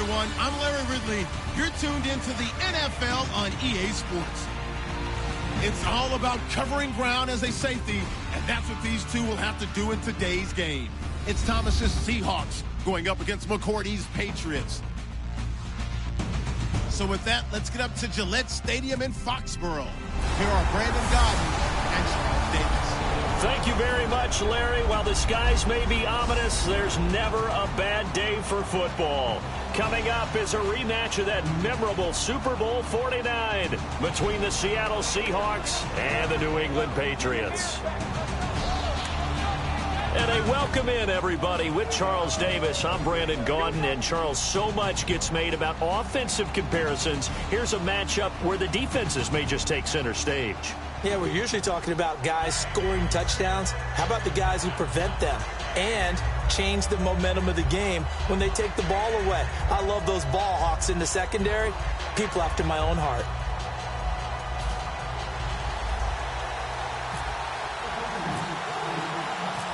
everyone. I'm Larry Ridley. You're tuned into the NFL on EA Sports. It's all about covering ground as a safety, and that's what these two will have to do in today's game. It's Thomas's Seahawks going up against McCourty's Patriots. So with that, let's get up to Gillette Stadium in Foxborough. Here are Brandon Godden and Charles Davis. Thank you very much, Larry. While the skies may be ominous, there's never a bad day for football. Coming up is a rematch of that memorable Super Bowl 49 between the Seattle Seahawks and the New England Patriots. And a welcome in, everybody, with Charles Davis. I'm Brandon Gaudin, and Charles, so much gets made about offensive comparisons. Here's a matchup where the defenses may just take center stage. Yeah, we're usually talking about guys scoring touchdowns. How about the guys who prevent them and change the momentum of the game when they take the ball away? I love those ball hawks in the secondary. People after my own heart.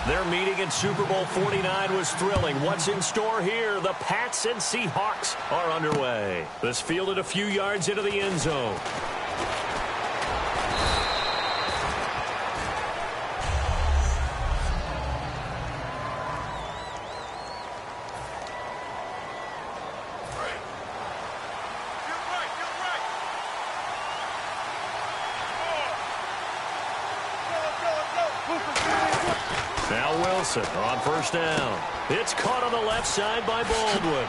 Their meeting in Super Bowl 49 was thrilling. What's in store here? The Pats and Seahawks are underway. This fielded a few yards into the end zone. Now Wilson on first down. It's caught on the left side by Baldwin.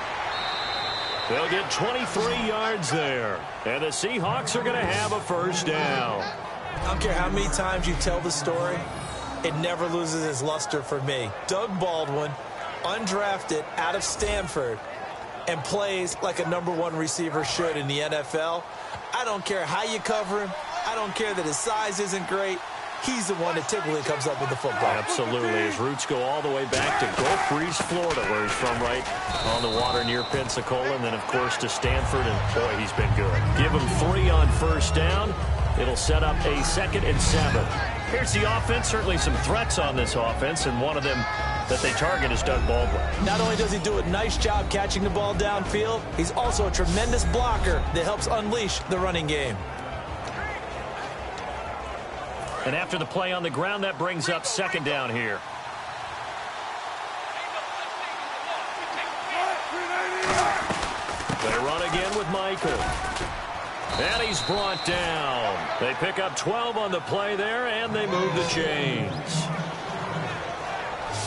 They'll get 23 yards there. And the Seahawks are going to have a first down. I don't care how many times you tell the story, it never loses its luster for me. Doug Baldwin, undrafted out of Stanford, and plays like a #1 receiver should in the NFL. I don't care how you cover him. I don't care that his size isn't great. He's the one that typically comes up with the football. Absolutely. His roots go all the way back to Gulf Breeze, Florida, where he's from, right on the water near Pensacola, and then, of course, to Stanford, and, boy, he's been good. Give him 3 on first down. It'll set up a 2nd and 7. Here's the offense. Certainly some threats on this offense, and one of them that they target is Doug Baldwin. Not only does he do a nice job catching the ball downfield, he's also a tremendous blocker that helps unleash the running game. And after the play on the ground, that brings up 2nd down here. They run again with Michael. And he's brought down. They pick up 12 on the play there, and they move the chains.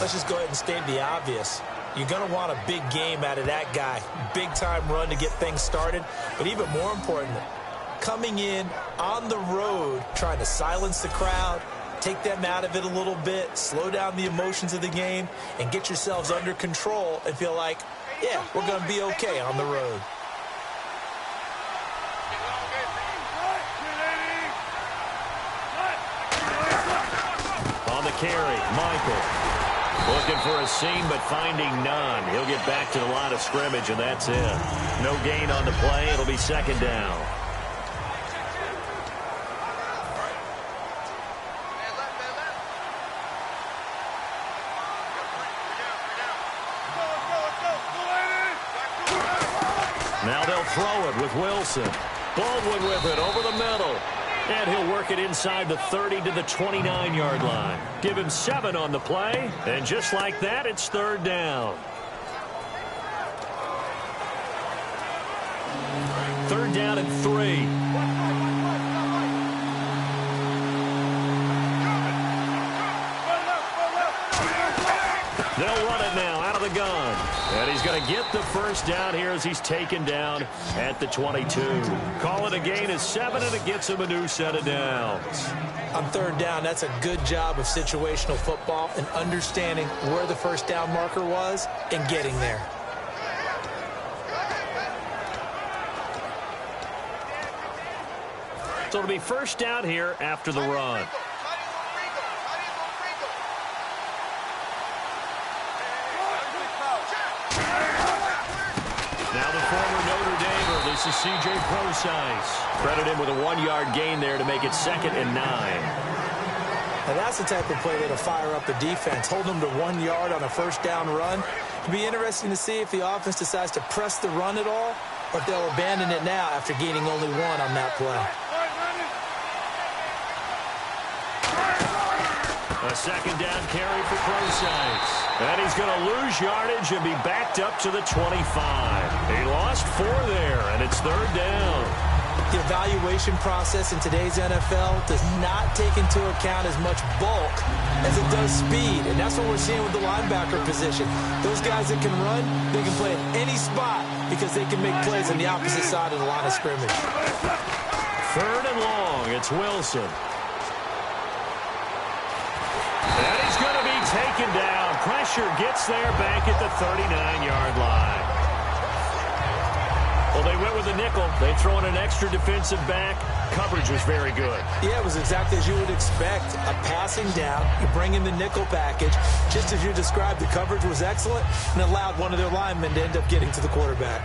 Let's just go ahead and state the obvious. You're going to want a big game out of that guy. Big-time run to get things started. But even more important, coming in on the road, trying to silence the crowd, take them out of it a little bit, slow down the emotions of the game, and get yourselves under control and feel like, yeah, we're going to be okay on the road. On the carry, Michael. Looking for a seam, but finding none. He'll get back to the line of scrimmage, and that's it. No gain on the play. It'll be 2nd down. Now they'll throw it with Wilson. Baldwin with it over the middle. And he'll work it inside the 30 to the 29-yard line. Give him 7 on the play. And just like that, it's 3rd down. 3rd down and 3. They'll run it now out of the gun. And he's going to get the first down here as he's taken down at the 22. Call it a gain of 7, and it gets him a new set of downs. On 3rd down, that's a good job of situational football and understanding where the first down marker was and getting there. So it'll be first down here after the run. Now the former Notre Damer, this is C.J. Prosise. Credit him with a 1-yard gain there to make it 2nd and 9. Now that's the type of play that'll fire up the defense. Hold them to 1 yard on a first down run. It'll be interesting to see if the offense decides to press the run at all, or if they'll abandon it now after gaining only one on that play. A second down carry for Procise. And he's going to lose yardage and be backed up to the 25. He lost 4 there, and it's third down. The evaluation process in today's NFL does not take into account as much bulk as it does speed, and that's what we're seeing with the linebacker position. Those guys that can run, they can play at any spot because they can make plays on the opposite side of the line of scrimmage. Third and long, it's Wilson. And he's going to be taken down. Pressure gets there back at the 39-yard line. Well, they went with a nickel. They throw in an extra defensive back. Coverage was very good. Yeah, it was exactly as you would expect. A passing down. You bring in the nickel package. Just as you described, the coverage was excellent and allowed one of their linemen to end up getting to the quarterback.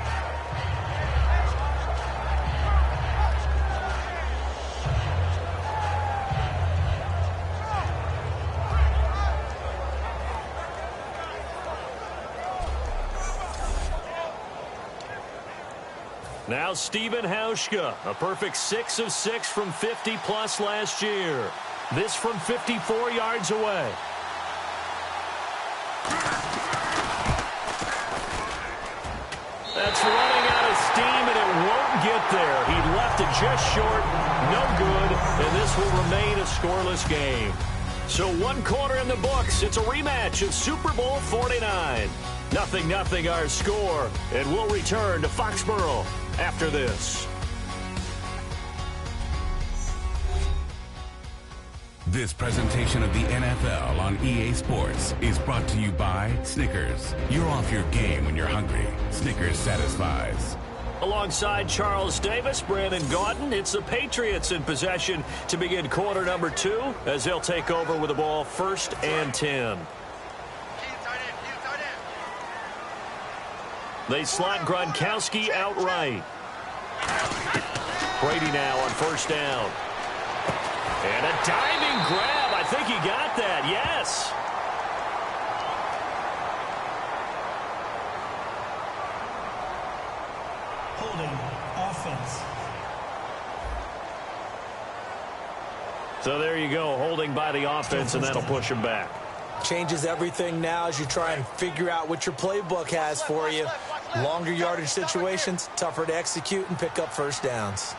Now Stephen Hauschka, a perfect 6 of 6 from 50-plus last year. This from 54 yards away. That's running out of steam, and it won't get there. He left it just short, no good, and this will remain a scoreless game. So 1 quarter in the books. It's a rematch of Super Bowl 49. 0-0 our score, and we'll return to Foxborough after this. This presentation of the NFL on EA Sports is brought to you by Snickers. You're off your game when you're hungry. Snickers satisfies. Alongside Charles Davis, Brandon Gaudin, it's the Patriots in possession to begin quarter number 2 as they'll take over with the ball 1st and 10. They slot Gronkowski outright. Brady now on 1st down. And a diving grab. I think he got that. Yes. Holding offense. So there you go. Holding by the offense, and that'll push him back. Changes everything now as you try and figure out what your playbook has for you. Longer yardage situations, tougher to execute and pick up 1st downs.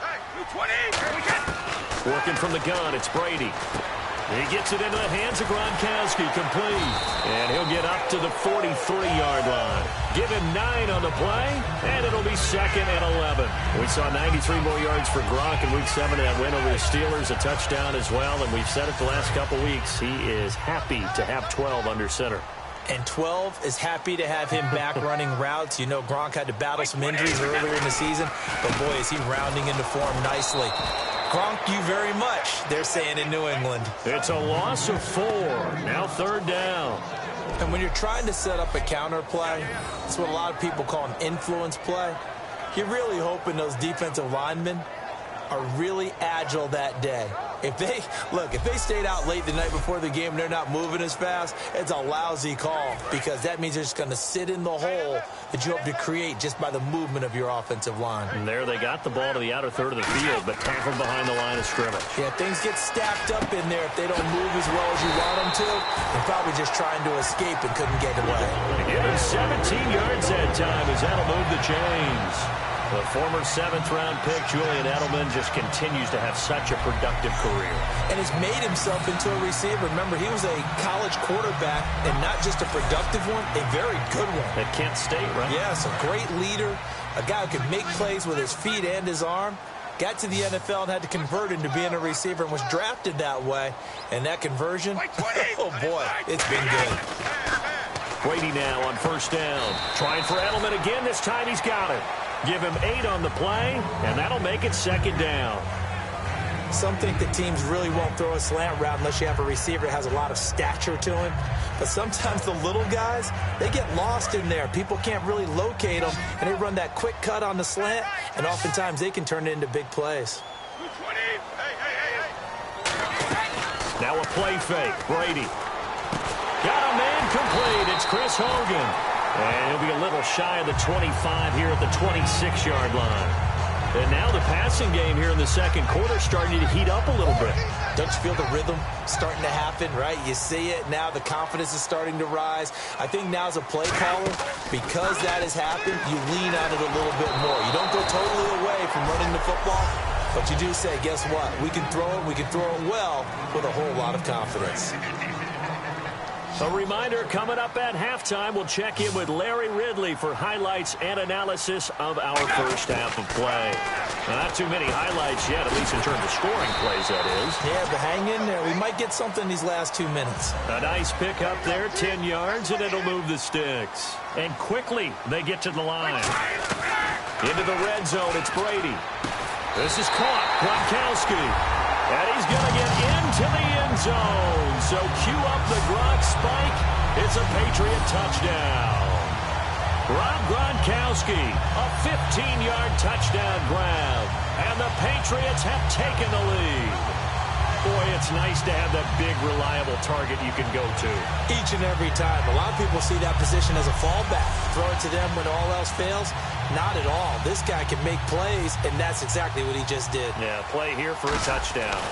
Working from the gun, it's Brady. He gets it into the hands of Gronkowski, complete. And he'll get up to the 43-yard line. Give him 9 on the play, and it'll be 2nd and 11. We saw 93 more yards for Gronk in Week 7 in that win over the Steelers, a touchdown as well. And we've said it the last couple weeks, he is happy to have 12 under center. And 12 is happy to have him back running routes. You know Gronk had to battle some injuries earlier in the season, but boy, is he rounding into form nicely. Gronk you very much, they're saying in New England. It's a loss of 4. Now 3rd down. And when you're trying to set up a counter play, it's what a lot of people call an influence play. You're really hoping those defensive linemen are really agile that day. If they stayed out late the night before the game and they're not moving as fast, it's a lousy call because that means they're just going to sit in the hole that you hope to create just by the movement of your offensive line. And there they got the ball to the outer third of the field, but tackled behind the line of scrimmage. Yeah, things get stacked up in there if they don't move as well as you want them to. They're probably just trying to escape and couldn't get away. Give him 17 yards that time as that'll move the chains. The former 7th-round pick, Julian Edelman, just continues to have such a productive career. And has made himself into a receiver. Remember, he was a college quarterback, and not just a productive one, a very good one. At Kent State, right? Yes, a great leader, a guy who could make plays with his feet and his arm. Got to the NFL and had to convert into being a receiver and was drafted that way. And that conversion, oh boy, it's been good. Brady now on 1st down. Trying for Edelman again. This time he's got it. Give him 8 on the play, and that'll make it 2nd down. Some think that teams really won't throw a slant route unless you have a receiver that has a lot of stature to him. But sometimes the little guys, they get lost in there. People can't really locate them, and they run that quick cut on the slant, and oftentimes they can turn it into big plays. Now a play fake. Brady. Got a man complete. It's Chris Hogan. And he'll be a little shy of the 25 here at the 26-yard line. And now the passing game here in the second quarter starting to heat up a little bit. Don't you feel the rhythm starting to happen, right? You see it. Now the confidence is starting to rise. I think now as a play caller, because that has happened, you lean on it a little bit more. You don't go totally away from running the football, but you do say, guess what? We can throw it. We can throw it well with a whole lot of confidence. A reminder, coming up at halftime, we'll check in with Larry Ridley for highlights and analysis of our first half of play. Not too many highlights yet, at least in terms of scoring plays, that is. Yeah, but hang in there. We might get something these last 2 minutes. A nice pick up there, 10 yards, and it'll move the sticks. And quickly, they get to the line. Into the red zone, it's Brady. This is caught, Gronkowski. And he's going to get into the end zone. So cue up the Gronk spike. It's a Patriot touchdown. Rob Gronkowski, a 15-yard touchdown grab. And the Patriots have taken the lead. Boy, it's nice to have that big, reliable target you can go to. Each and every time. A lot of people see that position as a fallback. Throw it to them when all else fails. Not at all. This guy can make plays, and that's exactly what he just did. Yeah, play here for a touchdown.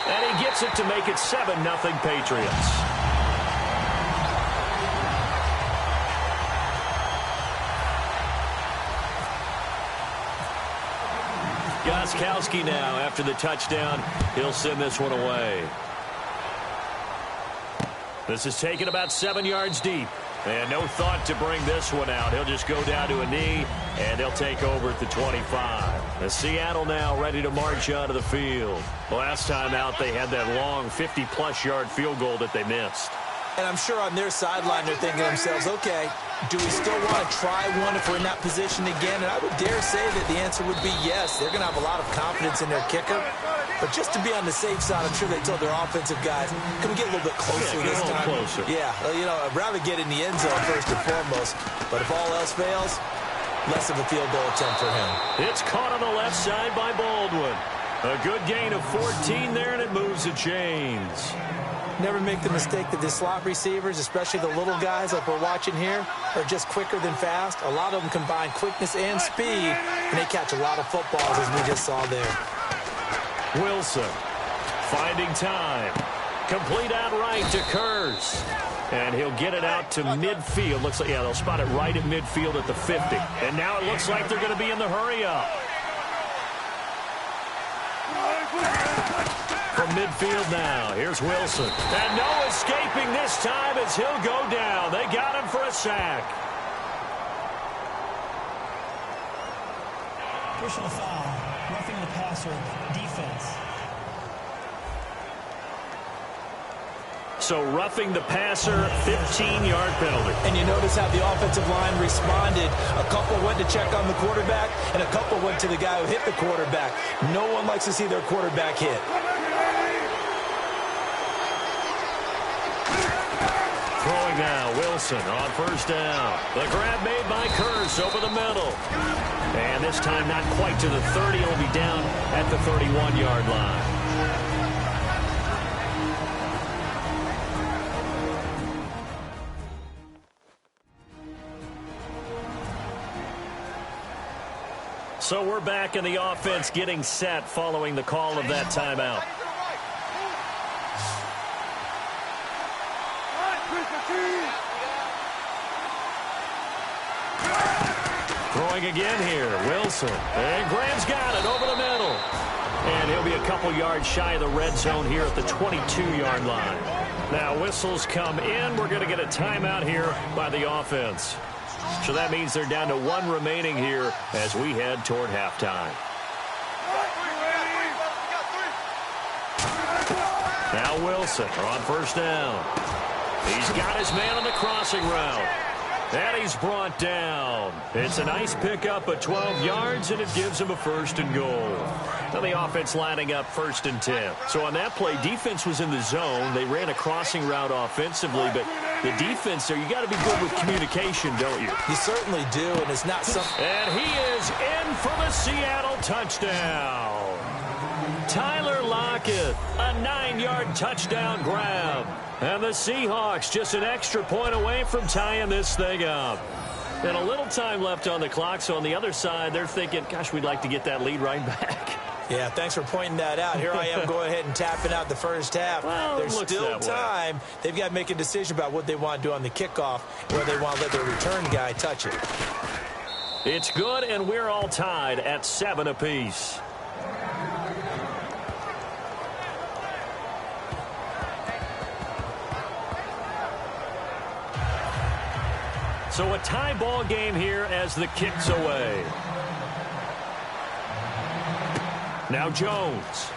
And he gets it to make it 7-0 Patriots. Gronkowski now, after the touchdown, he'll send this one away. This is taken about 7 yards deep. And no thought to bring this one out. He'll just go down to a knee, and they'll take over at the 25. The Seattle now ready to march onto the field. Last time out, they had that long 50-plus yard field goal that they missed. And I'm sure on their sideline they're thinking to themselves, okay, do we still want to try one if we're in that position again? And I would dare say that the answer would be yes. They're going to have a lot of confidence in their kicker. But just to be on the safe side, I'm sure they told their offensive guys, can we get a little bit closer this time? Closer. Yeah, you know, I'd rather get in the end zone first and foremost. But if all else fails, less of a field goal attempt for him. It's caught on the left side by Baldwin. A good gain of 14 there, and it moves the chains. Never make the mistake that the slot receivers, especially the little guys like we're watching here, are just quicker than fast. A lot of them combine quickness and speed, and they catch a lot of footballs, as we just saw there. Wilson finding time. Complete out right to Kurz. And he'll get it out to midfield. Looks like, yeah, they'll spot it right at midfield at the 50. And now it looks like they're going to be in the hurry-up. From midfield now, here's Wilson. And no escaping this time as he'll go down. They got him for a sack. Personal foul, roughing the passer, defense. So roughing the passer, 15-yard penalty. And you notice how the offensive line responded. A couple went to check on the quarterback, and a couple went to the guy who hit the quarterback. No one likes to see their quarterback hit. Throwing now, Wilson on first down. The grab made by Kurz over the middle. And this time not quite to the 30. He'll be down at the 31-yard line. So we're back in the offense getting set following the call of that timeout. Throwing again here, Wilson. And Graham's got it over the middle. And he'll be a couple yards shy of the red zone here at the 22-yard line. Now whistles come in. We're going to get a timeout here by the offense. So that means they're down to one remaining here as we head toward halftime. Now Wilson on first down. He's got his man on the crossing route. And he's brought down. It's a nice pickup of 12 yards, and it gives him a 1st and goal. Now the offense lining up 1st and 10. So on that play, defense was in the zone. They ran a crossing route offensively, but the defense there, you got to be good with communication, don't you? You certainly do, and it's not something. And he is in for the Seattle touchdown. Tyler Lockett pocket. A 9-yard touchdown grab. And the Seahawks just an extra point away from tying this thing up. And a little time left on the clock, so on the other side, they're thinking, gosh, we'd like to get that lead right back. Yeah, thanks for pointing that out. Here I am going ahead and tapping out the first half. Well, there's still time. They've got to make a decision about what they want to do on the kickoff, where they want to let their return guy touch it. It's good, and we're all tied at 7 apiece. So a tie ball game here as the kick's away. Now Jones.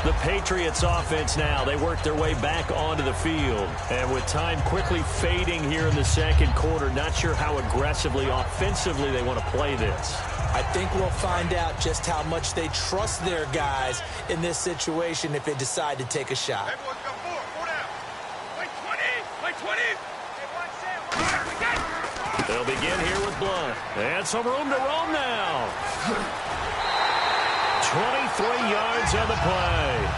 The Patriots offense now, they work their way back onto the field. And with time quickly fading here in the second quarter, not sure how aggressively, offensively they want to play this. I think we'll find out just how much they trust their guys in this situation if they decide to take a shot. Everyone's got 4 down. Play 20. They'll begin here with Blunt. And some room to roam now. 23 yards on the play.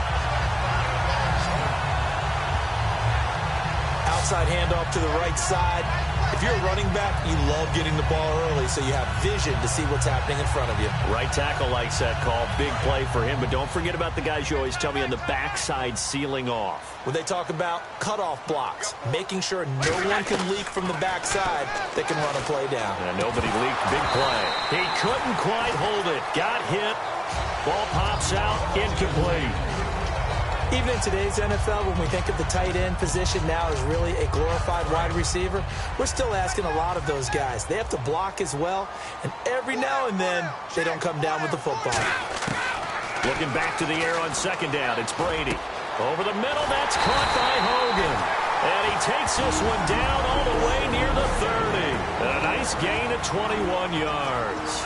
Outside handoff to the right side. If you're a running back, you love getting the ball early so you have vision to see what's happening in front of you. Right tackle likes that call. Big play for him. But don't forget about the guys you always tell me on the backside sealing off. When they talk about cutoff blocks, making sure no one can leak from the backside that can run a play down. And nobody leaked. Big play. He couldn't quite hold it. Got hit. Ball pops out. Incomplete. Even in today's NFL, when we think of the tight end position now as really a glorified wide receiver, we're still asking a lot of those guys. They have to block as well, and every now and then, they don't come down with the football. Looking back to the air on second down, it's Brady. Over the middle, that's caught by Hogan. And he takes this one down all the way near the 30. And a nice gain of 21 yards.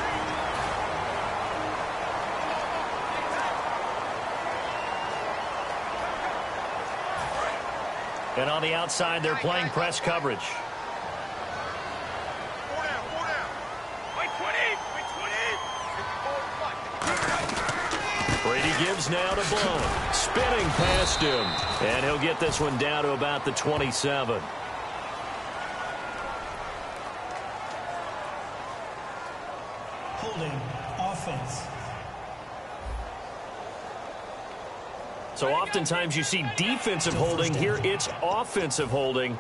And on the outside, they're playing press coverage. 4 down. Play 20. Brady gives now to Blunt. Spinning past him. And he'll get this one down to about the 27. Holding offense. So oftentimes you see defensive holding. Here it's offensive holding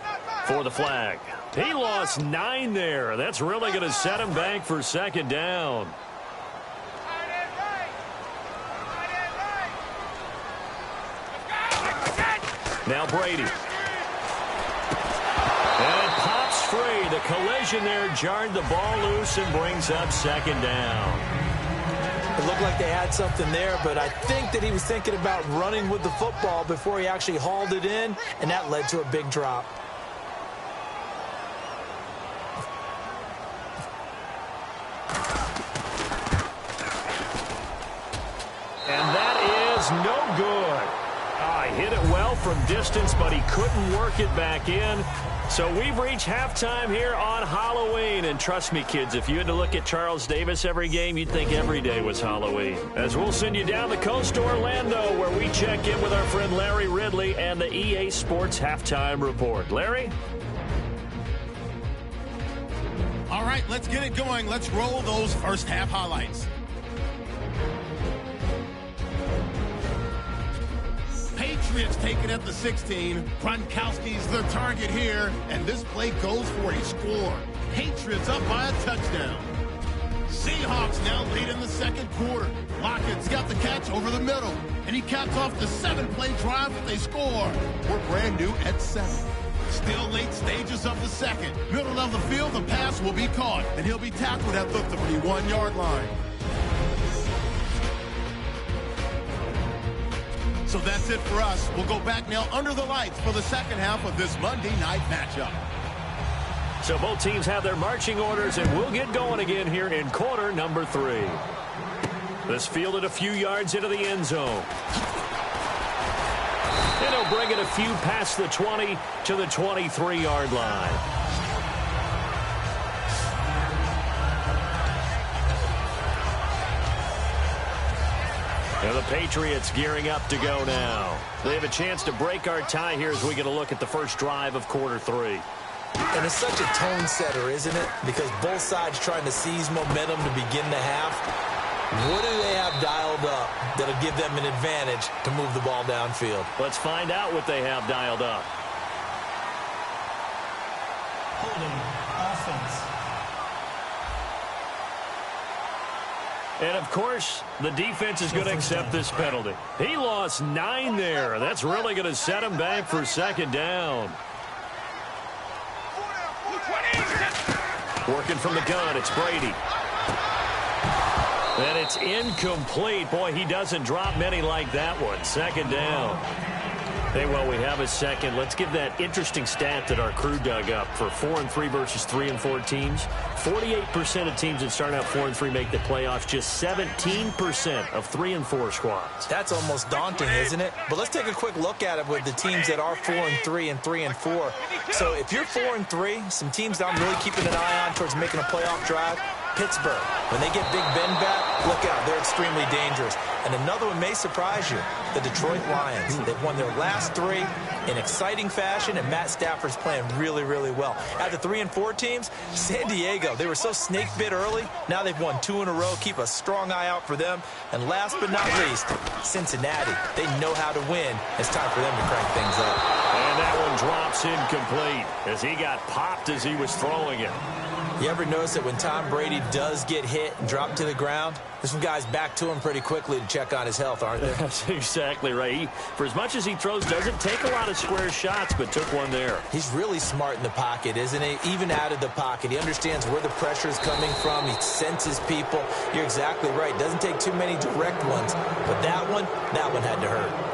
for the flag. He lost 9 there. That's really going to set him back for second down. Now Brady. And it pops free. The collision there jarred the ball loose and brings up second down. It looked like they had something there, but I think that he was thinking about running with the football before he actually hauled it in, and that led to a big drop. And that is no good. Hit it well from distance, but he couldn't work it back in. So we've reached halftime here on Halloween. And trust me, kids, if you had to look at Charles Davis every game, you'd think every day was Halloween. As we'll send you down the coast to Orlando, where we check in with our friend Larry Ridley and the EA Sports Halftime Report. Larry? All right, let's get it going. Let's roll those first half highlights. Patriots taking at the 16. Gronkowski's the target here, and this play goes for a score. Patriots up by a touchdown. Seahawks now late in the second quarter. Lockett's got the catch over the middle, and he caps off the 7-play drive with a score. We're brand new at 7. Still late stages of the second. Middle of the field, the pass will be caught, and he'll be tackled at the 31-yard line. So that's it for us. We'll go back now under the lights for the second half of this Monday night matchup. So both teams have their marching orders, and we'll get going again here in quarter number 3. This fielded a few yards into the end zone. And he'll bring it a few past the 20 to the 23-yard line. And the Patriots gearing up to go now. They have a chance to break our tie here as we get a look at the first drive of quarter 3. And it's such a tone setter, isn't it? Because both sides trying to seize momentum to begin the half. What do they have dialed up that'll give them an advantage to move the ball downfield? Let's find out what they have dialed up. Holding offense. And, of course, the defense is going to accept this penalty. He lost 9 there. That's really going to set him back for second down. Working from the gun, it's Brady. And it's incomplete. Boy, he doesn't drop many like that one. Second down. Hey, well, we have a second. Let's give that interesting stat that our crew dug up for 4-3 versus 3-4 teams. 48% of teams that start out 4-3 make the playoffs. Just 17% of 3-4 squads. That's almost daunting, isn't it? But let's take a quick look at it with the teams that are 4-3 and 3-4. So if you're 4-3, some teams that I'm really keeping an eye on towards making a playoff drive. Pittsburgh, when they get Big Ben back, look out, they're extremely dangerous. And another one may surprise you, the Detroit Lions. They've won their last 3 in exciting fashion, and Matt Stafford's playing really, really well. At the 3-4 teams, San Diego, they were so snake bit early. Now they've won 2 in a row. Keep a strong eye out for them. And last but not least, Cincinnati. They know how to win. It's time for them to crank things up. And that one drops incomplete as he got popped as he was throwing it. You ever notice that when Tom Brady does get hit and drop to the ground, there's some guys back to him pretty quickly to check on his health, aren't there? That's exactly right. For as much as he throws, doesn't take a lot of square shots, but took one there. He's really smart in the pocket, isn't he? Even out of the pocket. He understands where the pressure is coming from. He senses people. You're exactly right. Doesn't take too many direct ones. But that one had to hurt.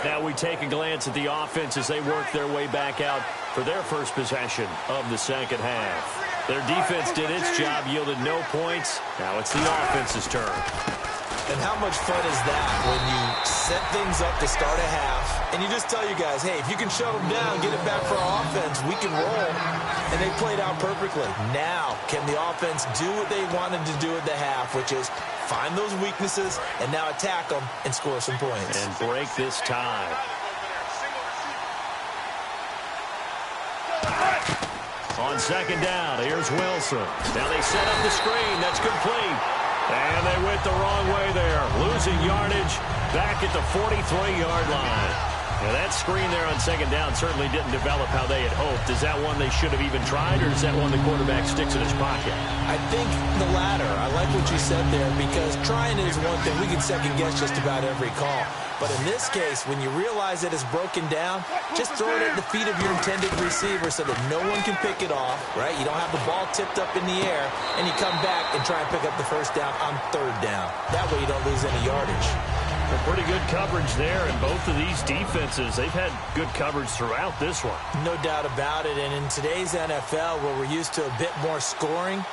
Now we take a glance at the offense as they work their way back out for their first possession of the second half. Their defense did its job, yielded no points. Now it's the offense's turn. And how much fun is that when you set things up to start a half and you just tell you guys, hey, if you can shut them down, get it back for our offense, we can roll. And they played out perfectly. Now, can the offense do what they wanted to do at the half, which is find those weaknesses and now attack them and score some points. And break this tie. On second down, here's Wilson. Now they set up the screen. That's complete. And they went the wrong way there. Losing yardage back at the 43-yard line. Now that screen there on second down certainly didn't develop how they had hoped. Is that one they should have even tried, or is that one the quarterback sticks in his pocket? I think the latter. I like what you said there, because trying is one thing. We can second-guess just about every call. But in this case, when you realize that it's broken down, just throw it at the feet of your intended receiver so that no one can pick it off, right? You don't have the ball tipped up in the air, and you come back and try and pick up the first down on third down. That way you don't lose any yardage. Well, pretty good coverage there, and both of these defenses, they've had good coverage throughout this one. No doubt about it, and in today's NFL, where we're used to a bit more scoring,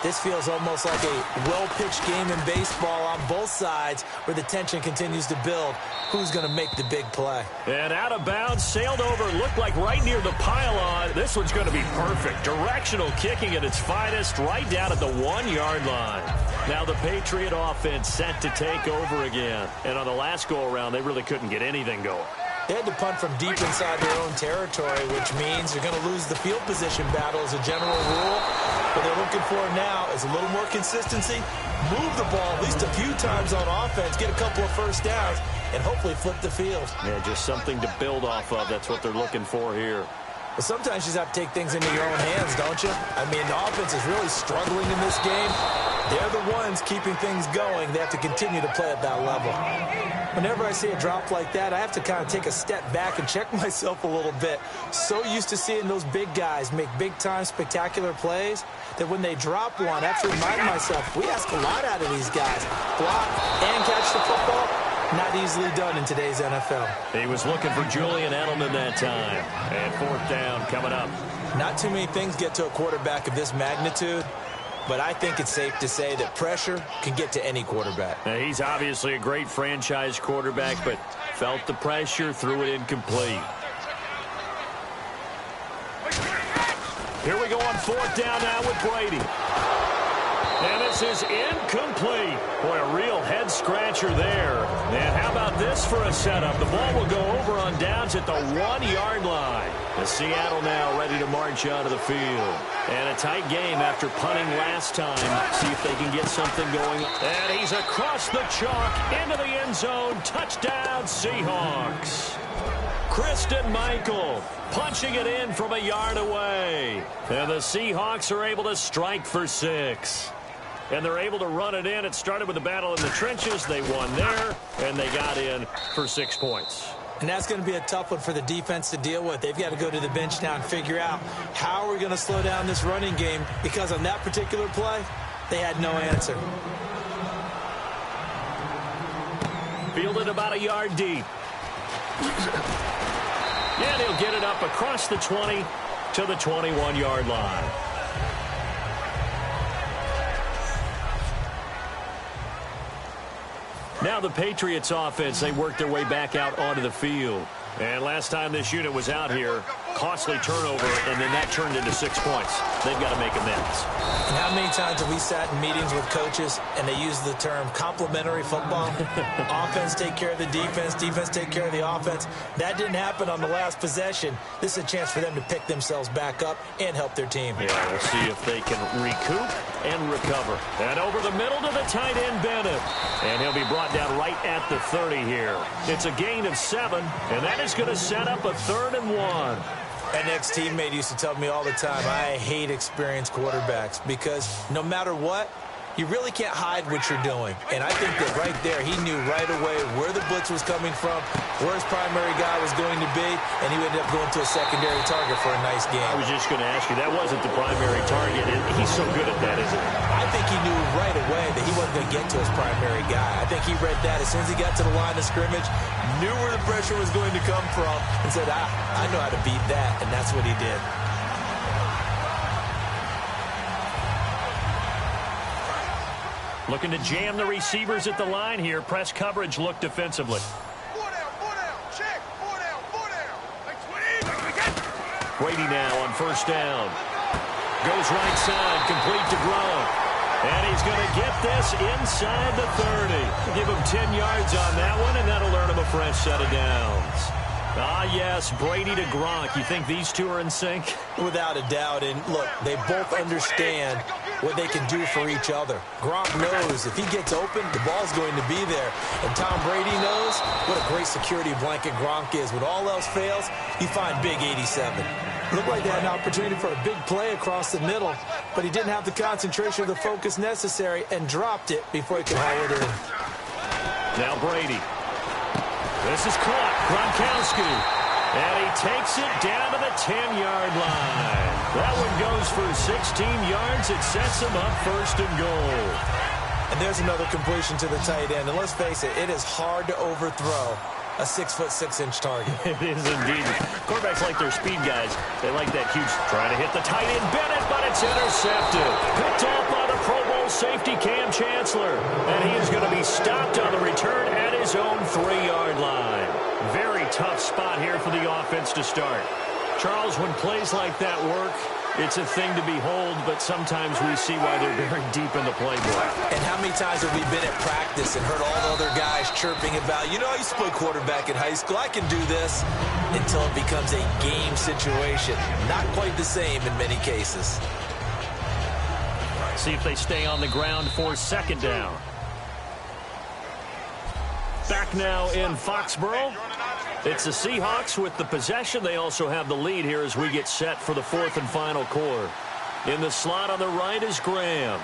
this feels almost like a well-pitched game in baseball on both sides where the tension continues to build. Who's going to make the big play? And out of bounds, sailed over, looked like right near the pylon. This one's going to be perfect. Directional kicking at its finest, right down at the 1-yard line. Now the Patriot offense set to take over again. And on the last go-around, they really couldn't get anything going. They had to punt from deep inside their own territory, which means they're going to lose the field position battle as a general rule. What they're looking for now is a little more consistency, move the ball at least a few times on offense, get a couple of first downs, and hopefully flip the field. Yeah, just something to build off of. That's what they're looking for here. But sometimes you just have to take things into your own hands, don't you? I mean, the offense is really struggling in this game. They're the ones keeping things going. They have to continue to play at that level. Whenever I see a drop like that, I have to kind of take a step back and check myself a little bit. So used to seeing those big guys make big-time spectacular plays that when they drop one, I have to remind myself, we ask a lot out of these guys. Block and catch the football, not easily done in today's NFL. He was looking for Julian Edelman that time. And fourth down coming up. Not too many things get to a quarterback of this magnitude but I think it's safe to say that pressure can get to any quarterback. Now, he's obviously a great franchise quarterback, but felt the pressure, threw it incomplete. Here we go on fourth down now with Brady. And this is incomplete. Boy, a real head-scratcher there. And how about this for a setup? The ball will go over on downs at the 1-yard line. The Seattle now ready to march out of the field. And a tight game after punting last time. See if they can get something going. And he's across the chalk into the end zone. Touchdown, Seahawks. Christian Michael punching it in from a yard away. And the Seahawks are able to strike for 6. And they're able to run it in. It started with a battle in the trenches. They won there, and they got in for 6 points. And that's going to be a tough one for the defense to deal with. They've got to go to the bench now and figure out how are we going to slow down this running game, because on that particular play, they had no answer. Fielded about a yard deep. And he'll get it up across the 20 to the 21-yard line. Now the Patriots offense, they work their way back out onto the field. And last time this unit was out here, costly turnover, and then that turned into 6 points. They've got to make amends. And how many times have we sat in meetings with coaches and they use the term complementary football? Offense take care of the defense, defense take care of the offense. That didn't happen on the last possession. This is a chance for them to pick themselves back up and help their team. Yeah, we'll see if they can recoup and recover. And over the middle to the tight end, Bennett. And he'll be brought down right at the 30 here. It's a gain of 7, and that is going to set up a 3rd and 1. An ex-teammate used to tell me all the time, I hate experienced quarterbacks because no matter what, you really can't hide what you're doing. And I think that right there, he knew right away where the blitz was coming from, where his primary guy was going to be, and he ended up going to a secondary target for a nice game. I was just going to ask you, that wasn't the primary target, and he's so good at that, isn't he? I think he knew right away that he wasn't going to get to his primary guy. I think he read that as soon as he got to the line of scrimmage, knew where the pressure was going to come from, and said, I know how to beat that, and that's what he did. Looking to jam the receivers at the line here. Press coverage look defensively. 4 down, check, 4 down. Brady now on first down. Goes right side, complete to Gronk. And he's going to get this inside the 30. Give him 10 yards on that one, and that'll earn him a fresh set of downs. Ah, yes, Brady to Gronk. You think these two are in sync? Without a doubt. And look, they both understand what they can do for each other. Gronk knows if he gets open, the ball's going to be there. And Tom Brady knows what a great security blanket Gronk is. When all else fails, you find big 87. Looked like they had an opportunity for a big play across the middle, but he didn't have the concentration or the focus necessary and dropped it before he could haul it in. Now Brady. This is caught. Gronkowski. And he takes it down to the 10-yard line. That one goes for 16 yards. It sets him up 1st and goal. And there's another completion to the tight end. And let's face it, it is hard to overthrow a 6'6" target. It is indeed. Quarterbacks like their speed guys. They like that huge try to hit the tight end Bennett, but it's intercepted. Picked off by the Pro Bowl safety Cam Chancellor. And he is going to be stopped on the return at his own 3-yard line. Very tough spot here for the offense to start. Charles, when plays like that work, it's a thing to behold, but sometimes we see why they're very deep in the playbook. And how many times have we been at practice and heard all the other guys chirping about, you know, I used to play quarterback in high school, I can do this, until it becomes a game situation. Not quite the same in many cases. See if they stay on the ground for 2nd down. Back now in Foxborough. It's the Seahawks with the possession. They also have the lead here as we get set for the 4th and final quarter. In the slot on the right is Graham.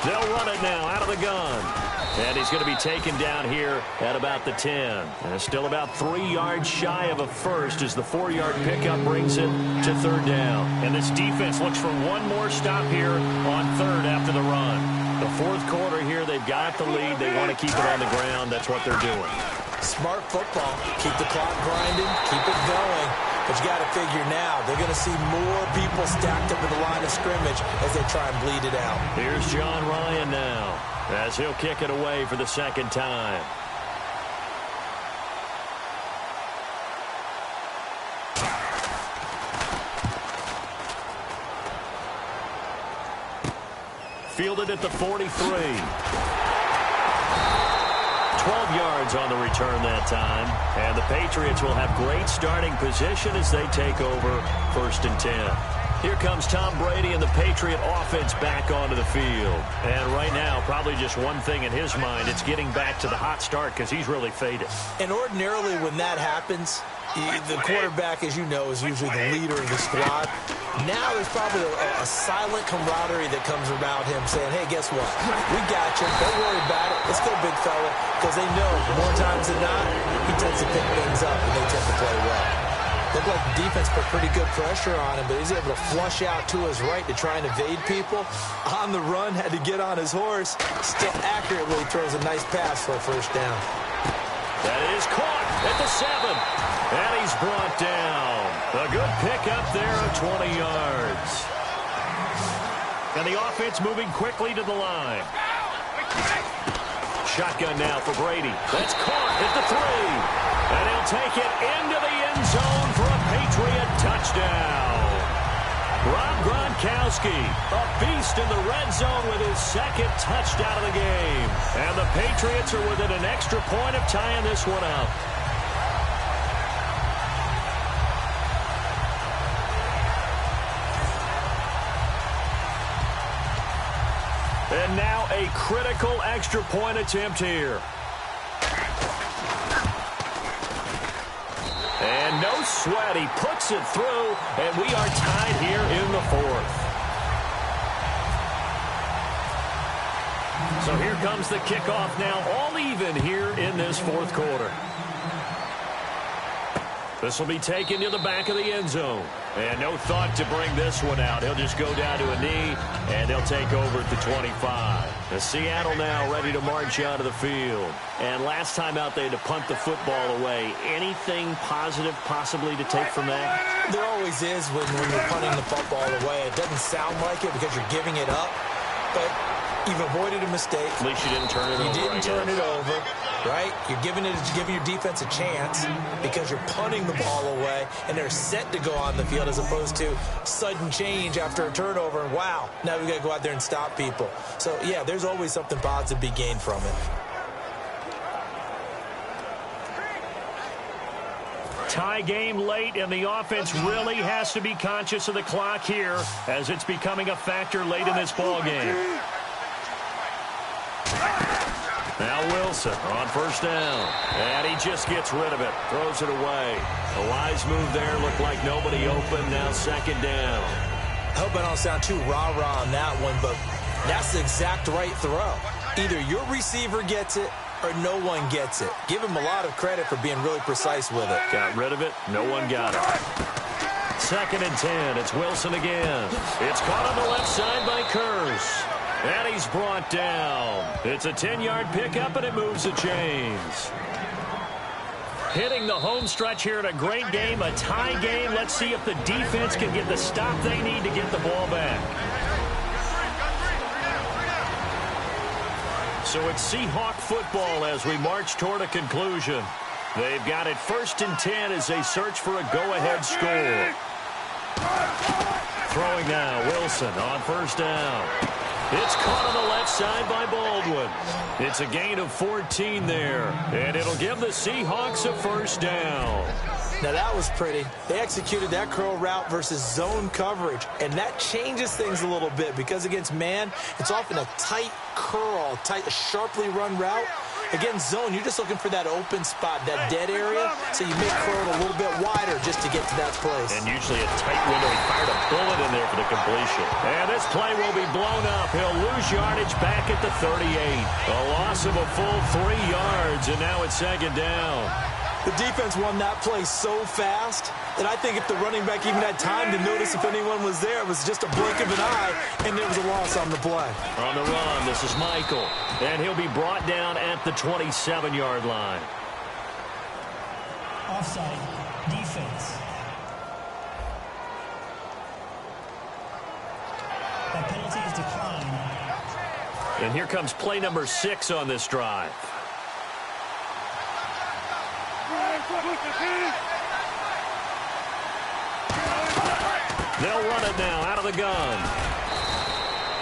They'll run it now out of the gun. And he's going to be taken down here at about the 10. And it's still about 3 yards shy of a first as the 4-yard pickup brings it to 3rd down. And this defense looks for one more stop here on 3rd after the run. The 4th quarter here, they've got the lead. They want to keep it on the ground. That's what they're doing. Smart football. Keep the clock grinding. Keep it going. But you got to figure now, they're going to see more people stacked up in the line of scrimmage as they try and bleed it out. Here's John Ryan now, as he'll kick it away for the second time. Fielded at the 43. 12 yards on the return that time. And the Patriots will have great starting position as they take over 1st and 10. Here comes Tom Brady and the Patriot offense back onto the field. And right now, probably just one thing in his mind, it's getting back to the hot start because he's really faded. And ordinarily when that happens, the quarterback, as you know, is usually the leader of the squad. Now there's probably a silent camaraderie that comes around him saying, hey, guess what? We got you. Don't worry about it. Let's go, big fella. Because they know more times than not, he tends to pick things up and they tend to play well. Looked like the defense put pretty good pressure on him, but he's able to flush out to his right to try and evade people. On the run, had to get on his horse. Still accurately throws a nice pass for a first down. That is caught at the 7. And he's brought down. A good pickup there of 20 yards. And the offense moving quickly to the line. Shotgun now for Brady. That's caught at the 3. And he'll take it into the end zone for a Patriot touchdown. Rob Gronkowski, a beast in the red zone with his second touchdown of the game. And the Patriots are within an extra point of tying this one up. And now a critical extra point attempt here. And no sweat. He puts it through, and we are tied here in the 4th. So here comes the kickoff now, all even here in this 4th quarter. This will be taken to the back of the end zone. And no thought to bring this one out. He'll just go down to a knee, and they'll take over at the 25. The Seattle now ready to march out of the field. And last time out, they had to punt the football away. Anything positive possibly to take from that? There always is when you're punting the football away. It doesn't sound like it because you're giving it up, but you've avoided a mistake. At least you didn't turn it over. You didn't turn it over, right? You're giving your defense a chance because you're punting the ball away, and they're set to go on the field as opposed to sudden change after a turnover. And wow, now we've got to go out there and stop people. So, yeah, there's always something positive to be gained from it. Tie game late, and the offense really has to be conscious of the clock here as it's becoming a factor late in this ball game. Now Wilson on first down. And he just gets rid of it. Throws it away. A wise move there. Looked like nobody open. Now second down. I hope I don't sound too rah-rah on that one, but that's the exact right throw. Either your receiver gets it or no one gets it. Give him a lot of credit for being really precise with it. Got rid of it. No one got it. 2nd and 10. It's Wilson again. It's caught on the left side by Kurz. And he's brought down. It's a 10-yard pickup, and it moves the chains. Hitting the home stretch here in a great game, a tie game. Let's see if the defense can get the stop they need to get the ball back. So it's Seahawk football as we march toward a conclusion. They've got it 1st and 10 as they search for a go-ahead score. Throwing now, Wilson on first down. It's caught on the left side by Baldwin. It's a gain of 14 there, and it'll give the Seahawks a first down. Now that was pretty. They executed that curl route versus zone coverage, and that changes things a little bit because against man, it's often a tight curl, sharply run route. Against zone, you're just looking for that open spot, that dead area, so you make curl a little bit wider just to get to that place. And usually a tight window. He fired a bullet in there for the completion. And this play will be blown up. He'll lose yardage back at the 38. A loss of a full 3 yards, and now it's second down. The defense won that play so fast that I think if the running back even had time to notice if anyone was there, it was just a blink of an eye, and there was a loss on the play. On the run, this is Michael, and he'll be brought down at the 27-yard line. Offside, defense. And here comes play number 6 on this drive. They'll run it now out of the gun.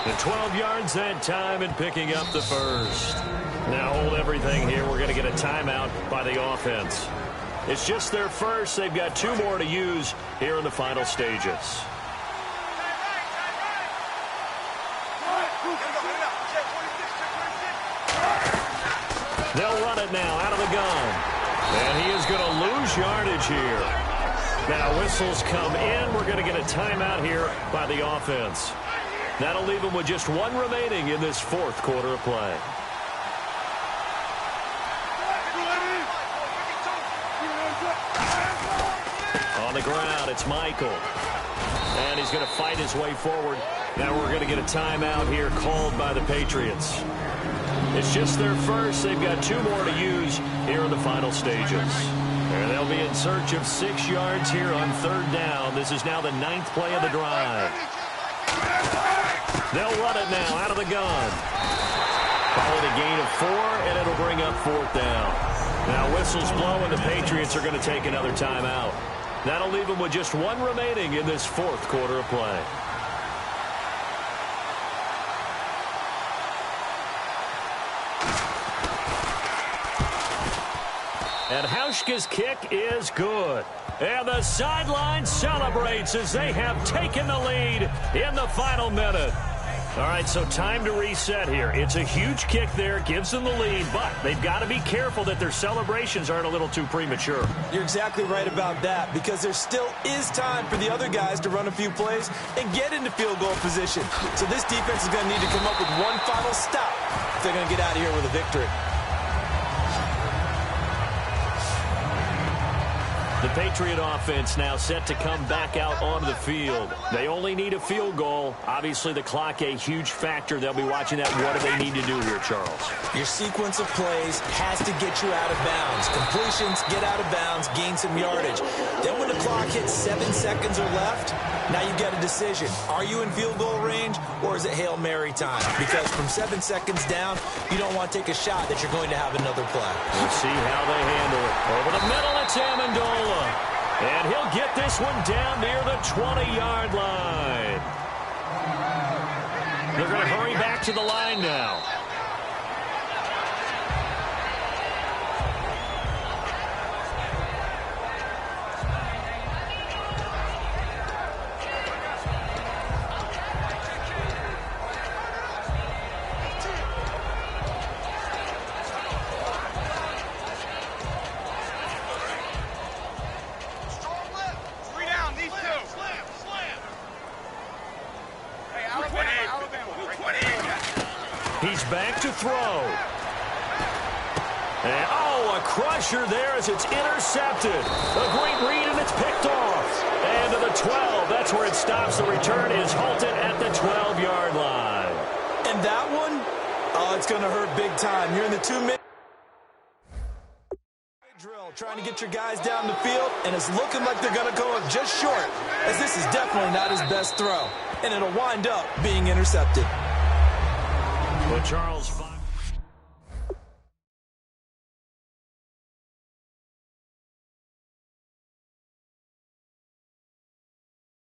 The 12 yards that time and picking up the first. Now hold everything here. We're going to get a timeout by the offense. It's just their first. They've got 2 more to use here in the final stages. They'll run it now out of the gun. And he is going to lose yardage here. Now whistles come in. We're going to get a timeout here by the offense. That'll leave them with just 1 remaining in this 4th quarter of play. On the ground, it's Michael. And he's going to fight his way forward. Now we're going to get a timeout here called by the Patriots. It's just their first. They've got 2 more to use here in the final stages. And they'll be in search of 6 yards here on 3rd down. This is now the 9th play of the drive. They'll run it now out of the gun. Call it a gain of 4, and it'll bring up 4th down. Now whistles blow, and the Patriots are going to take another timeout. That'll leave them with just 1 remaining in this 4th quarter of play. And Hauschka's kick is good. And the sideline celebrates as they have taken the lead in the final minute. All right, so time to reset here. It's a huge kick there, gives them the lead, but they've got to be careful that their celebrations aren't a little too premature. You're exactly right about that, because there still is time for the other guys to run a few plays and get into field goal position. So this defense is going to need to come up with one final stop if they're going to get out of here with a victory. The Patriot offense now set to come back out onto the field. They only need a field goal. Obviously, the clock a huge factor. They'll be watching that. What do they need to do here, Charles? Your sequence of plays has to get you out of bounds. Completions, get out of bounds, gain some yardage. Then when the clock hits 7 seconds or left, now you get a decision. Are you in field goal range, or is it Hail Mary time? Because from 7 seconds down, you don't want to take a shot that you're going to have another play. We'll see how they handle it. Over the middle, it's Amendola. And he'll get this one down near the 20-yard line. They're going to hurry back to the line now. He's back to throw. And, a crusher there as it's intercepted. A great read, and it's picked off. And to the 12. That's where it stops. The return is halted at the 12-yard line. And that one, it's going to hurt big time. You're in the 2-minute drill, trying to get your guys down the field, and it's looking like they're going to go up just short, as this is definitely not his best throw. And it'll wind up being intercepted. Well, Charles